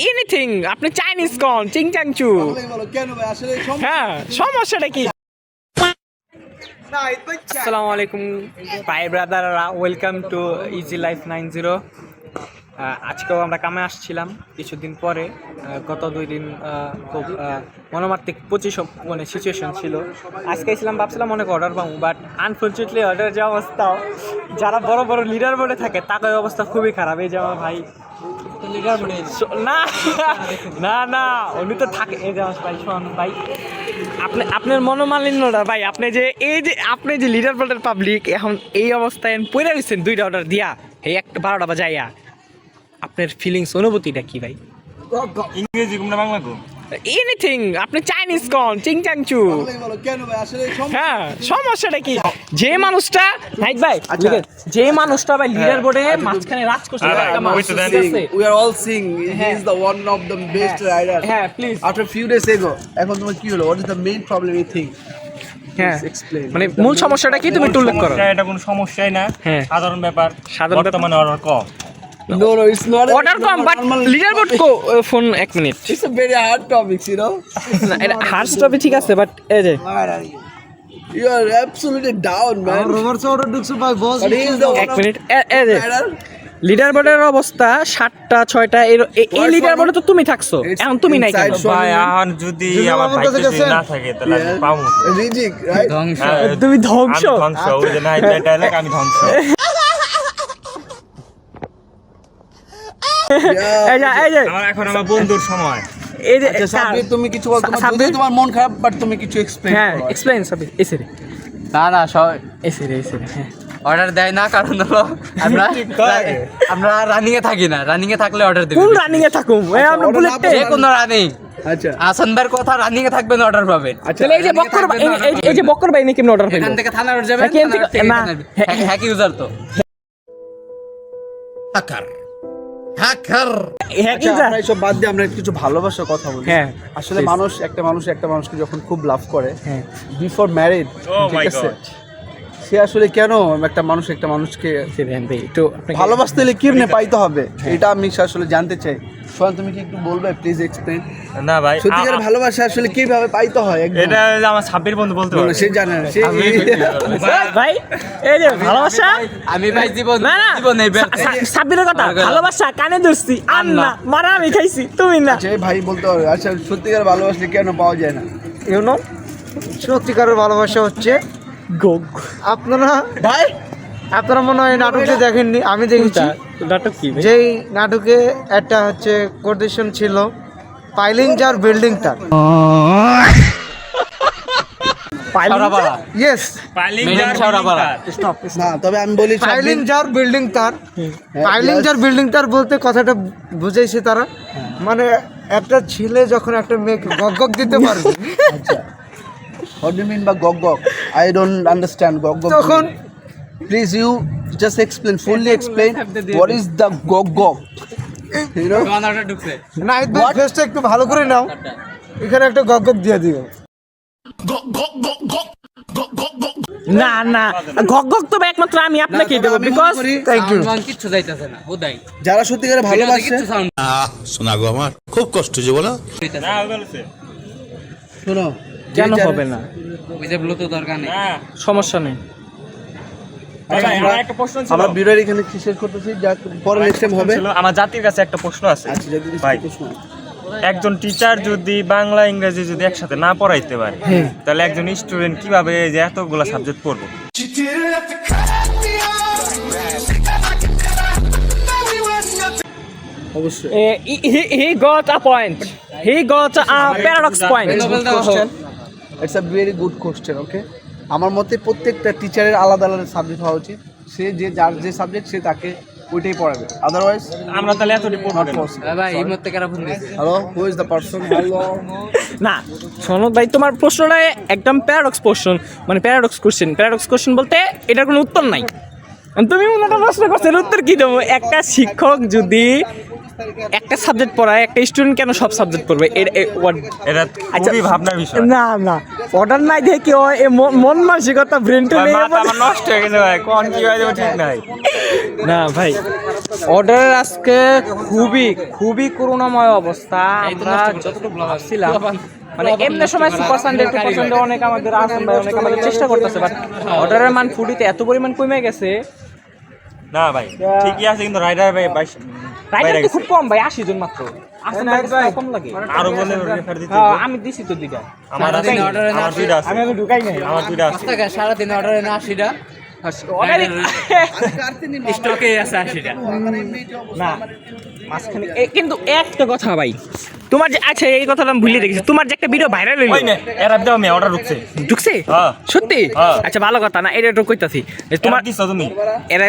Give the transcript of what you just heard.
Anything আপনি Chinese কোন চিংচাংচু হ্যাঁ সমস্যাটা কি আসসালামু আলাইকুম ভাই ব্রাদাররা ওয়েলকাম টু ইজি লাইফ 90 আজকেও আমরা কামে আসছিলাম কিছুদিন পরে গত 2 দিন খুব মনোমাত্মিক মানে সিচুয়েশন ছিল আজকে ছিলাম ভাবছিলাম অনেক অর্ডার পাবো বাট আনফর্চুনেটলি অর্ডার যে অবস্থা যারা বড় বড় লিডার বোর্ডে থাকে তাদের অবস্থা খুবই খারাপ এই যে আমার ভাই না না না উনি তো থাকে এই যে আমার ভাই শোন ভাই আপনার মনোমালিন্যটা ভাই আপনি যে লিডার বোর্ডের পাবলিক এখন এই অবস্থায় পড়ে রয়েছেন 2টা অর্ডার দিয়া এই একটা 12টা বাজাইয়া আপনার ফিলিংস অনুভূতিটা কি ভাই ইংরেজি কোনটা বাংলা কো এনিথিং আপনি চাইনিজ কোন চিংচাংচু হ্যাঁ সমস্যাটা কি যে মানুষটা নাইট ভাই যে মানুষটা ভাই লিডার বোর্ডে মাঝখানে রাজ করছে we are all seeing he is the one of the best rider হ্যাঁ please after few days ago এখন তোমার কি হলো what is the main problem you think হ্যাঁ মানে মূল সমস্যাটা কি তুমি একটু উল্লেখ করো এটা কোনো সমস্যাই না সাধারণ ব্যাপার বর্তমানে order com no it's not order com but leader board co phone 1 minute it's a very hard topic you know না এটা হার্ড টপিক ঠিক আছে বাট এই যে you are absolutely down man rover order ঢুকছে ভাই বস 1 মিনিট এই যে লিডার বোর্ডের অবস্থা 7টা 6টা এই লিডার বোর্ডে তো তুমি থাকছো এখন তুমি নাই কেন ভাই এখন যদি আমার ভাই না থাকে তাহলে আমি পাবো রিজিক রাইট তুমি ধ্বংস আমি ধ্বংস ওই যে নাই ডায়লগ আমি ধ্বংস এই যে আমার এখন আমার বন্ধুর সময় এই যে আচ্ছা সাব্বির তুমি কিছু বল তোমার মন খারাপ বাট তুমি কিছু এক্সপ্লেইন হ্যাঁ করো এক্সপ্লেইন সাব্বির এসে না সব এসে হ্যাঁ অর্ডার দেয় না কারণ হলো আমরা রানিং এ থাকি না রানিং এ থাকলে অর্ডার দেব কোন রানিং এ থাকুম আমরা বুলেটে যে কোন রানিং আচ্ছা আসনবার কথা রানিং এ থাকবেন অর্ডার পাবেন তাহলে এই যে বক্কর ভাই নাকি অর্ডার পাইলো এখান থেকে থানা অর্ডার যাবেন না হ্যাক ইউজার তো হ্যাকার হ্যাকিং আমরা এইসব বাদ দিয়ে আমরা কিছু ভালোবাসার কথা বলি হ্যাঁ আসলে একটা মানুষকে যখন খুব লাভ করে বিফোর ম্যারিড ঠিক আছে সে আসলে কেন একটা মানুষকে একটু ভালোবাসতে হলে কেমনে পাইতে হবে এটা আমি আসলে জানতে চাই সোহান তুমি কি একটু বলবে প্লিজ এক্সপ্লেইন না ভাই সত্যিকার ভালোবাসা আসলে কিভাবে পাইতে হয় এটা আমার সাব্বির বন্ধু বলতে পারে সে জানে না সে ভাই এই যে ভালোবাসা আমি ভাই জীবন না সাব্বিরের কথা ভালোবাসা কানে ধরছি আর না মারা আমি খাইছি তুমি না যে ভাই বলতে পারবে আচ্ছা সত্যিকার ভালোবাসলে কেন পাওয়া যায় না ইউ নো সত্যিকারের ভালোবাসা হচ্ছে গোগ আপনারা মনে হয় নাটকটি দেখেননি আমি দেখেছি নাটক কি যেই নাটকে একটা হচ্ছে কোটেশন ছিল পাইলিং যার বিল্ডিং তার ইয়েস না তবে আমি বলি পাইলিং যার বিল্ডিং তার পাইলিং যার বিল্ডিং তার বলতে কথাটা বুঝাইছে তারা মানে একটা ছেলে যখন একটা মেয়েকে গগ দিতে পারবে আচ্ছা what do you mean by gog I don't understand gog তখন please you just fully explain what is the gog you know night ভাই ফেসটা একটু ভালো করে নাও এখানে একটা গগ দিয়ে দিও না গগ তো একমাত্র আমি আপনাকে দেব বিকজ থ্যাংক ইউ কিচ্ছু যাইতাছে না বোধাই যারা সত্যিকারে ভালোবাসে শোনা গো আমার খুব কষ্ট যে বলো না বলছে শোনো কেন হবে না ওই যে ব্লুটুথ দরকার নেই সমস্যা নেই আমার একটা প্রশ্ন ছিল আমরা ভিডিওর এখানে কি শেষ করতেছি যা পরে নেক্সট টাইম হবে আমার জাতির কাছে একটা প্রশ্ন আছে আচ্ছা যদি ভাই প্রশ্ন একজন টিচার যদি বাংলা ইংরেজি যদি একসাথে না পড়াইতে পারে তাহলে একজন স্টুডেন্ট কিভাবে এই যে এতগুলা সাবজেক্ট পড়বে অবশ্যই he got a point he got a paradox point it's a very good question okay আমার মতে প্রত্যেকটা টিচারের আলাদা আলাদা সাবজেক্ট হওয়া উচিত সে যার যে সাবজেক্ট সে তাকে ওইটাই পড়াবে আদারওয়াইজ আমরা তাহলে এতটি পড়বো কেন? ভাই এই মধ্যে কারা ফোন দিয়েছে hello who is the person hello না শোনো ভাই তোমার প্রশ্নটা একদম প্যারাডক্স কোশ্চেন মানে প্যারাডক্স কোশ্চেন বলতে এটার কোনো উত্তর নাই তুমি উন্নত প্রশ্ন করছো এর উত্তর কি দেবো একটা শিক্ষক যদি একটা সাবজেক্ট পড়ায় একটা স্টুডেন্ট কেন সব সাবজেক্ট পড়বে এটা খুবই ভাবনার বিষয়। না না অর্ডার নাই দেখে ও মন মানসিকতা ব্রেন ভাই, মাথা আমার নষ্ট হয়ে গেছে ভাই, কোন কি হয়ে যাবে ঠিক নাই। না ভাই অর্ডারের আজকে খুবই খুবই করুণাময় অবস্থা। আমরা যতটুকু ভাবছিলাম মানে এমনি সময় সুপার সানডে অনেক আমাদের আসেন ভাই, অনেক আমাদের চেষ্টা করতেছে, বাট অর্ডারের মান ফুডিতে এত পরিমাণ কমে গেছে। না ভাই ঠিকই আছে, কিন্তু রাইডার ভাই রাইডার তো খুব কম ভাই, 80 জন মাত্র। আসেন ভাই, কম লাগে। আরো বলে রেফার দিতে হ্যাঁ, আমি দিছি তো দুইটা। আমার আছে, আমার দুইটা আছে, আমি ঢুকাই নাই। আমার দুইটা আছে। সারাদিন অর্ডারে না 80টা স্টকে আছে 80টা। না মাঝখানে কিন্তু একটা কথা ভাই, তোমার যে আচ্ছা এই কথাটা আমি ভুলে রেখেছি, তোমার যে একটা ভিডিও ভাইরাল হইলো, ওই নে এরা দাও মে অর্ডার ঢুকছে। ঢুকছে হ্যাঁ। সত্যি? হ্যাঁ। আচ্ছা ভালো কথা না, এটা তো কইতাছি যে তোমার তোমার দিছো তুমি এরা